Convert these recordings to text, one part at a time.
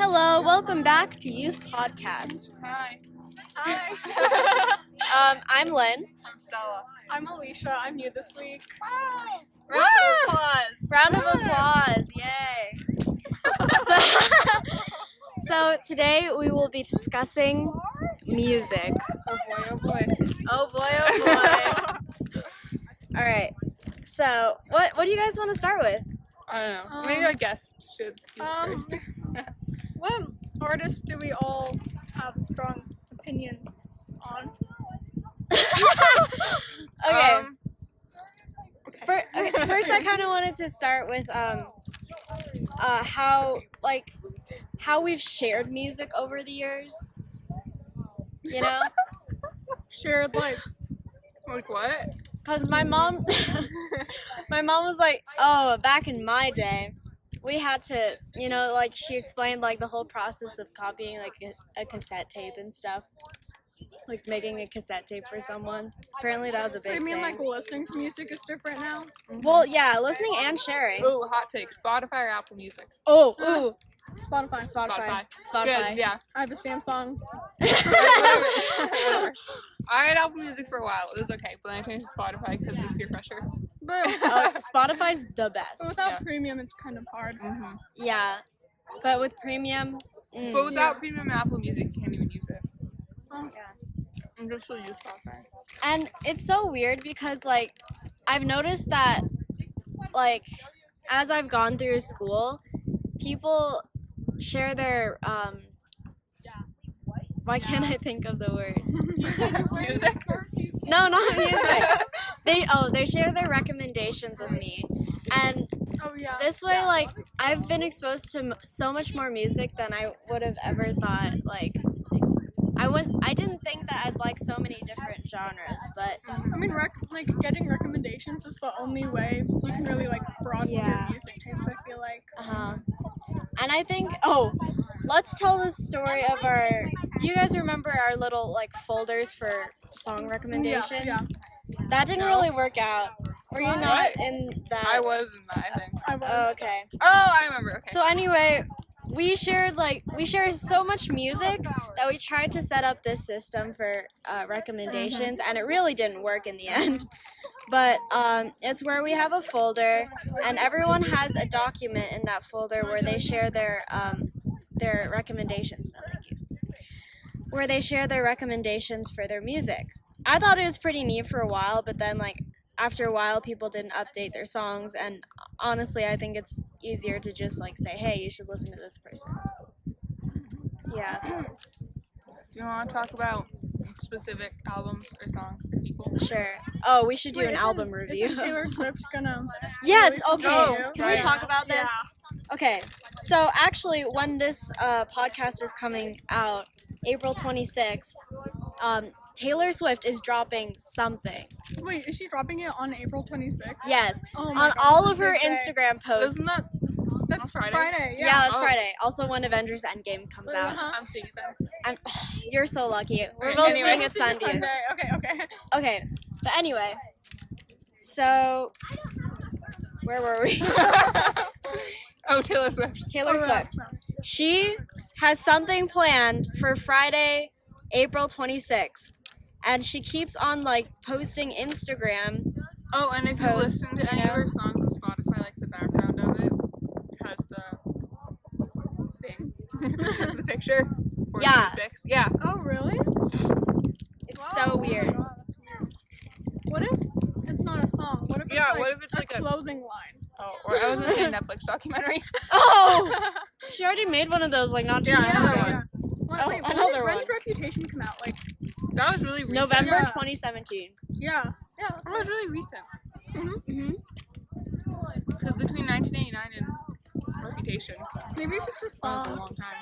Hello, welcome back to Youth Podcast. Hi. I'm Lynn. I'm Stella. I'm Alisha. I'm new this week. Round of applause. Round of applause, yay. So today we will be discussing music. Oh boy, oh boy. Oh boy, oh boy. Alright, so what do you guys want to start with? I don't know. Maybe our guest should speak first. What artists do we all have strong opinions on? Okay. First, I kind of wanted to start with how we've shared music over the years. You know, Shared like Like what? because my mom was like, oh, back in my day, we had to, like she explained like the whole process of copying like a cassette tape and stuff. Like making a cassette tape for someone. Apparently that was a so big you mean thing. like listening to music is different now? Well, yeah, listening and sharing. Ooh, hot take. Spotify or Apple Music? Oh, Spotify. Spotify. Good, yeah. I have a Samsung. Whatever. I had Apple Music for a while. It was okay, but then I changed to Spotify because of peer pressure. But, Spotify's the best. but without Yeah. premium, it's kind of hard. Mm-hmm. Yeah, but with premium, But without premium Apple Music, you can't even use it. Oh. I'm just still use Spotify. and it's so weird because like I've noticed that like as I've gone through school, people share their why can't I think of the word? Music? No, not music. They share their recommendations with me, and Oh yeah. this way, like, I've been exposed to so much more music than I would have ever thought. Like, I didn't think that I'd like so many different genres, but I mean, getting recommendations is the only way you can really like broaden your Yeah. music taste. I feel like. and I think let's tell the story of our. Do you guys remember our little like folders for song recommendations? Yeah. That didn't really work out. Were you not in that? I was in that, I think. I was. Oh, okay. Oh, I remember. Okay. So anyway, we shared so much music that we tried to set up this system for recommendations, and it really didn't work in the end. But it's where we have a folder, and everyone has a document in that folder where they share their recommendations. No, thank you. Where they share their recommendations for their music. I thought it was pretty neat for a while, but then like after a while, people didn't update their songs, and honestly, I think it's easier to just like say, "Hey, you should listen to this person." Yeah. Do you want to talk about specific albums or songs or people? Sure. Oh, we should do Wait, an isn't- album review. Isn't Taylor Swift gonna? Yes. release a Okay. video? Can we Right. talk about this? Yeah. Okay. So actually, when this podcast is coming out, April 26th, Taylor Swift is dropping something. Wait, is she dropping it on April 26th? Yes. Oh my On God, all that's of a her big day. Instagram posts. Isn't that? That's Friday? Friday. Yeah, Yeah. that's Oh. Friday. Also, when Avengers Endgame comes out. Uh-huh. I'm seeing it then. You're so lucky. We're Right, both anyway. seeing it It's a Sunday. Sunday. Okay. Okay, but anyway. So, where were we? Oh, Taylor Swift. Taylor Oh, yeah. Swift. She has something planned for Friday, April 26th. And she keeps on like posting Instagram. Oh, and if you Posts, listen to any of her songs on Spotify, like the background of it has the thing, the picture. For Yeah. the music. Yeah. Oh, really? It's Wow. so weird. Oh, that's weird. What if it's not a song? What if it's Yeah, like what if it's a like a- clothing line? Oh, or I was gonna say a Netflix documentary. Oh! She already made one of those like not too Yeah, long I know ago. that one. Wait, I know when the did one. Reputation come out? Like, That was really recent. November Yeah. 2017. yeah. That was really recent. Mm-hmm. Because between 1989 and Reputation, Maybe it's just a that was a song. long time.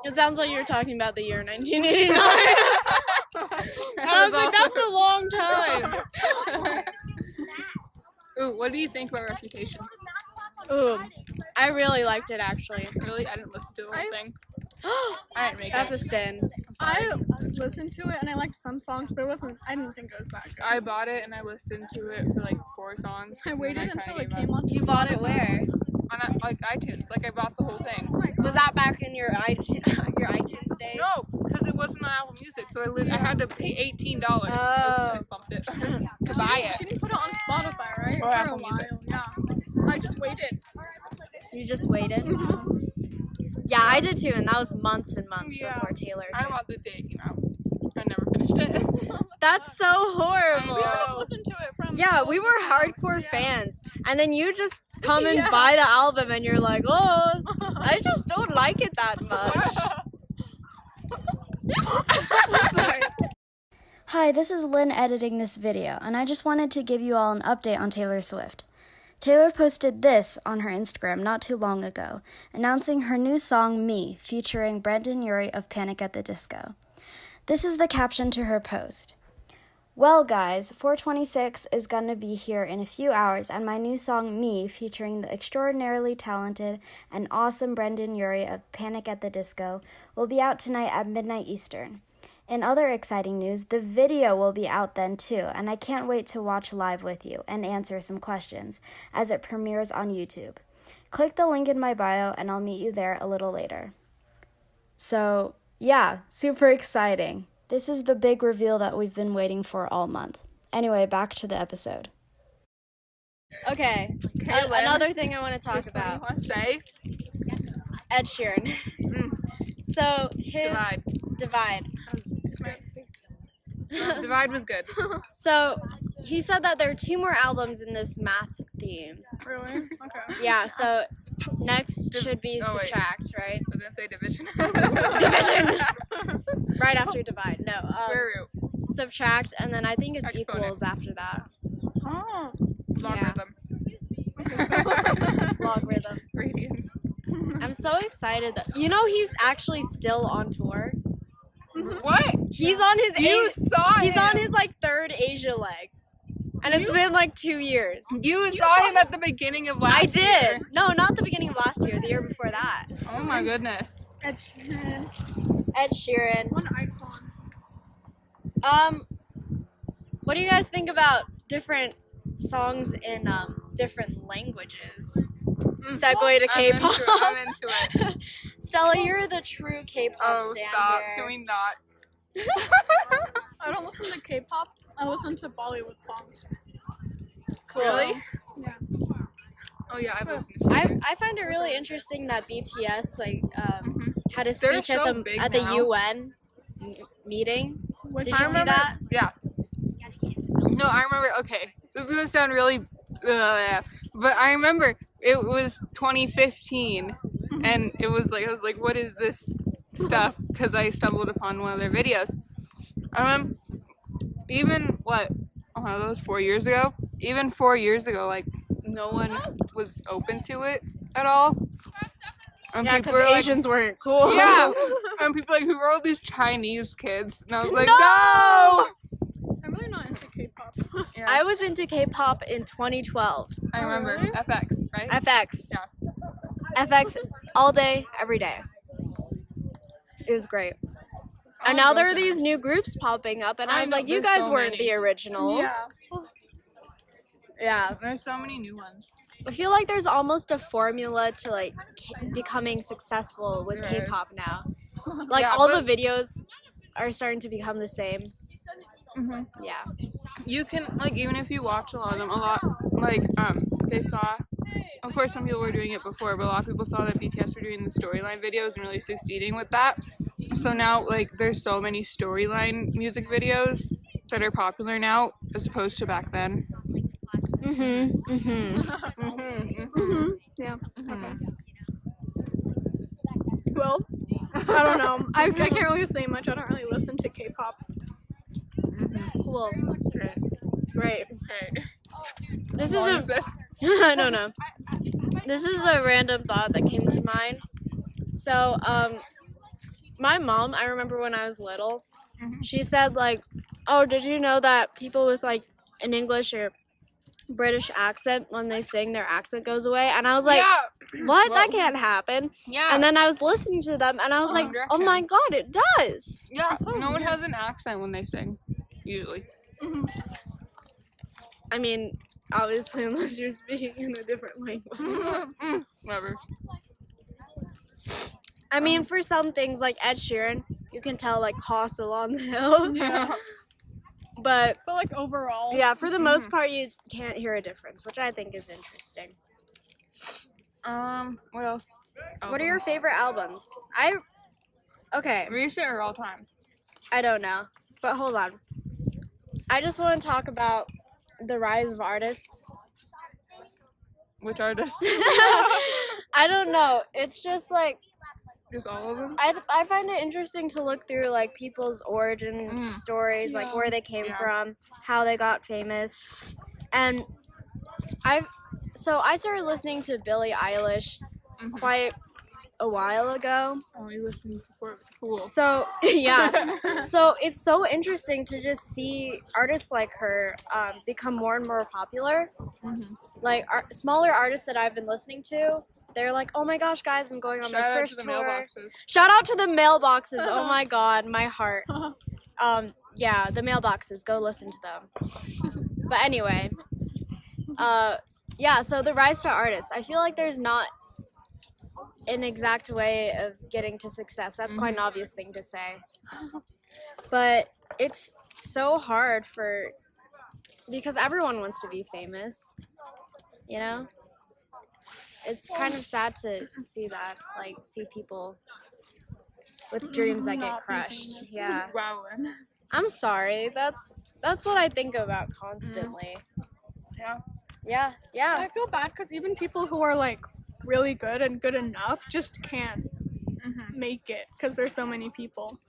It sounds like you're talking about the year 1989. I was like, that's a long time. Ooh, what do you think about Reputation? Ooh, I really liked it actually. Really, I didn't listen to the whole thing. I didn't make That's it. a sin. I listened to it and I liked some songs, but I didn't think it was that good. I bought it and I listened to it for like 4 songs. I and then waited kinda until it gave came up. on. You bought it where? on like iTunes. Like I bought the whole thing. Was that back in your iTunes days? No, because it wasn't on Apple Music, so I had to pay $18. Oh. I bumped it to buy it. She didn't put it on Spotify, right? Or For Apple a while, Music. yeah. I just waited. You just waited? Yeah, I did too, and that was months and months Yeah. before Taylor I did. bought the day it came out. I never finished it. That's so horrible. We would have listened to it from. Yeah, we were hardcore Yeah. fans. And then you just come and Yeah. buy the album and you're like, oh, I just don't like it that much. Sorry. Hi, this is Lynn editing this video, and I just wanted to give you all an update on Taylor Swift. Taylor posted this on her Instagram not too long ago, announcing her new song, Me, featuring Brendan Urie of Panic at the Disco. This is the caption to her post. Well, guys, 426 is gonna be here in a few hours, and my new song, Me, featuring the extraordinarily talented and awesome Brendan Urie of Panic at the Disco, will be out tonight at midnight Eastern. In other exciting news, the video will be out then too, and I can't wait to watch live with you and answer some questions as it premieres on YouTube. Click the link in my bio and I'll meet you there a little later. So, yeah, super exciting. This is the big reveal that we've been waiting for all month. Anyway, back to the episode. Okay, Lynn. another thing I want to talk There's something you about. want to say? Ed Sheeran. So, his... Divide. Divide was good. So, he said that there are 2 more albums in this math theme. Really? Okay. Yeah, so next should be oh, wait. Subtract, right? I was gonna say division. Division! Right after Divide. No, Square root. Subtract, and then I think it's Exponent. Equals after that. Oh. Logarithm. Logarithm. Radians. I'm so excited that he's actually still on tour. What? He's on his You saw he's him. on his like 3rd Asia leg. And it's been like 2 years. You saw him at the beginning of last I year. did. No, not the beginning of last year, the year before that. Oh my goodness. Ed Sheeran. Ed Sheeran. One icon. What do you guys think about different songs in different languages? Segue to K-pop. I'm into it. Stella, you're the true K-pop Oh, stan stop. here. Can we not? I don't listen to K-pop. I listen to Bollywood songs. Cool. Really? Yeah. Oh yeah, I've listened to some. I find it really interesting that BTS had a They're speech so big at the now. UN meeting. Did I you see remember, that? Yeah. No, I remember. Okay, this is gonna sound really, but I remember it was 2015, and it was like I was like, "What is this stuff?" Because I stumbled upon one of their videos. Even what? Oh, that was 4 years ago. Even 4 years ago, like no one was open to it at all. And Yeah, people because were like, Asians weren't cool. yeah, and people like, who are all these Chinese kids? And I was like, No! I'm really not into K-pop. Yeah, I was into K-pop in 2012. I remember really? FX, right? FX. Yeah. FX all day, every day. It was great. And Oh, now there are those are- these new groups popping up, and I I was know, like, you there's guys so weren't many. the originals. Yeah. Yeah. There's so many new ones. I feel like there's almost a formula to like becoming successful with There is. K-pop now. Like Yeah, all but- the videos are starting to become the same. Yeah. You can like even if you watch a lot of them, they saw. Of course, some people were doing it before, but a lot of people saw that BTS were doing the storyline videos and really succeeding with that. So now, like, there's so many storyline music videos that are popular now, as opposed to back then. Yeah. Okay. Well, I don't know. I can't really say much. I don't really listen to K-pop. Cool. Great. Great. Great. This How long is is this? I don't know. This is a random thought that came to mind. So, my mom, I remember when I was little, she said like, "Oh, did you know that people with like an English or British accent, when they sing, their accent goes away?" And I was like, yeah. "What? That Whoa. can't happen." Yeah. And then I was listening to them, and I was like, One "Oh Direction. my god, it does!" Yeah. No one has an accent when they sing, usually. I mean, obviously, unless you're speaking in a different language. Whatever. I mean, for some things like Ed Sheeran, you can tell like Castle on the Hill. Yeah. But But like overall, yeah, for the most part, you can't hear a difference, which I think is interesting. What else? What are your favorite albums? Okay, Recent or all time? I don't know, but hold on. I just want to talk about the rise of artists. Which artists? I don't know. It's just like Just all of them? I find it interesting to look through like people's origin stories, like where they came from, how they got famous, and I started listening to Billie Eilish quite a while ago. Oh, you listened before it was cool. So yeah, so it's so interesting to just see artists like her become more and more popular. Like smaller artists that I've been listening to, they're like, oh my gosh, guys, I'm going on my first tour. Mailboxes. Shout out to the mailboxes. Oh my god, my heart. Yeah, the mailboxes. Go listen to them. But anyway, yeah. So the rise to artists. I feel like there's not an exact way of getting to success. That's quite an obvious thing to say. But it's so hard because everyone wants to be famous, you know? It's kind of sad to see that, like, see people with dreams that get crushed. Yeah. Wow. I'm sorry. That's what I think about constantly. Yeah. Yeah, yeah. I feel bad because even people who are like really good and good enough just can't make it because there's so many people.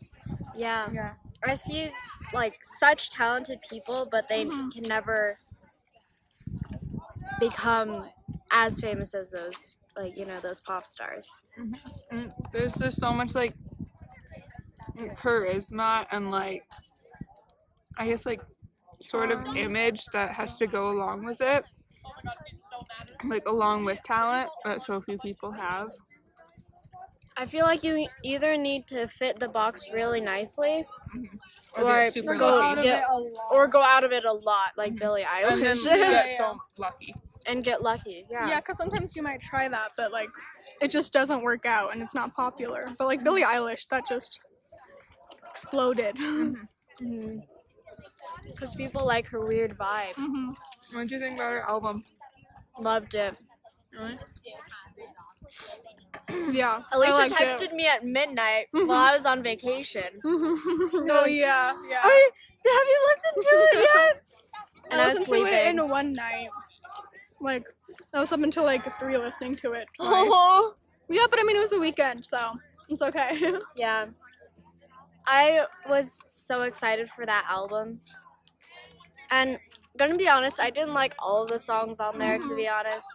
Yeah. Yeah. I see like such talented people, but they can never become as famous as those, like, you know, those pop stars. And there's just so much like charisma and like I guess like sort of image that has to go along with it, like along with talent that so few people have. I feel like you either need to fit the box really nicely, Or or get super go lucky. go out of it a lot, like Billie And then Eilish, get so lucky. and get lucky. Yeah, because sometimes you might try that, but like it just doesn't work out and it's not popular. But like Billie Eilish, that just exploded. Because people like her weird vibe. What did you think about her album? Loved it. Really? Yeah. Alisha texted me at midnight while I was on vacation. Oh yeah, yeah. Have you listened to it yet? And I I was listened to it sleeping. in one night. Like I was up until like 3 listening to it twice. Oh. Yeah, but I mean it was a weekend, so it's okay. Yeah. I was so excited for that album. And gonna be honest, I didn't like all of the songs on there, to be honest.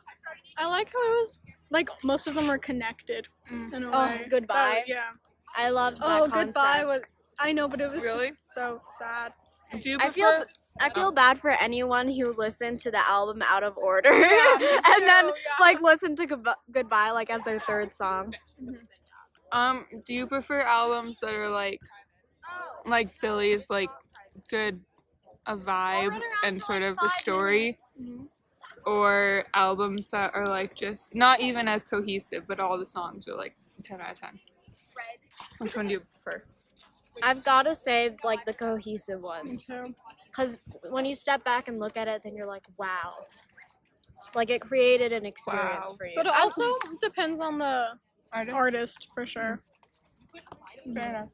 I like how it was like most of them are connected in a Oh, way. Goodbye. Yeah. I loved that Oh, concept. Goodbye was. I know, but it was Really? just so sad. Do you I prefer? feel bad for anyone who listened to the album out of order me and then too, yeah. like listened to Goodbye like as their third song. Do you prefer albums that are like Billie's like good a vibe and sort of a story, or albums that are like just not even as cohesive, but all the songs are like 10 out of 10? Which one do you prefer? I've got to say like the cohesive ones. So Because when you step back and look at it, then you're like, wow. Like, it created an experience Wow. for you. but it also depends on the Artist? artist for sure. Fair enough.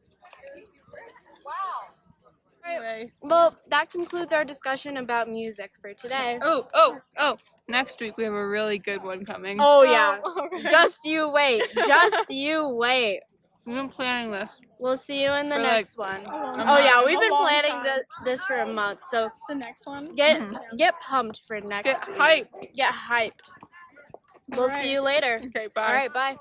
Anyway. Well, that concludes our discussion about music for today. Oh! Next week we have a really good one coming. Oh, yeah. Okay. Just you wait. Just you wait. We've been planning this. We'll see you in the For, next one. a Oh, yeah. month. We've A been long planning time. this for a month. So The next one. get pumped for next Get week. hyped. Get hyped. We'll see you later. Okay, bye. All right. Bye.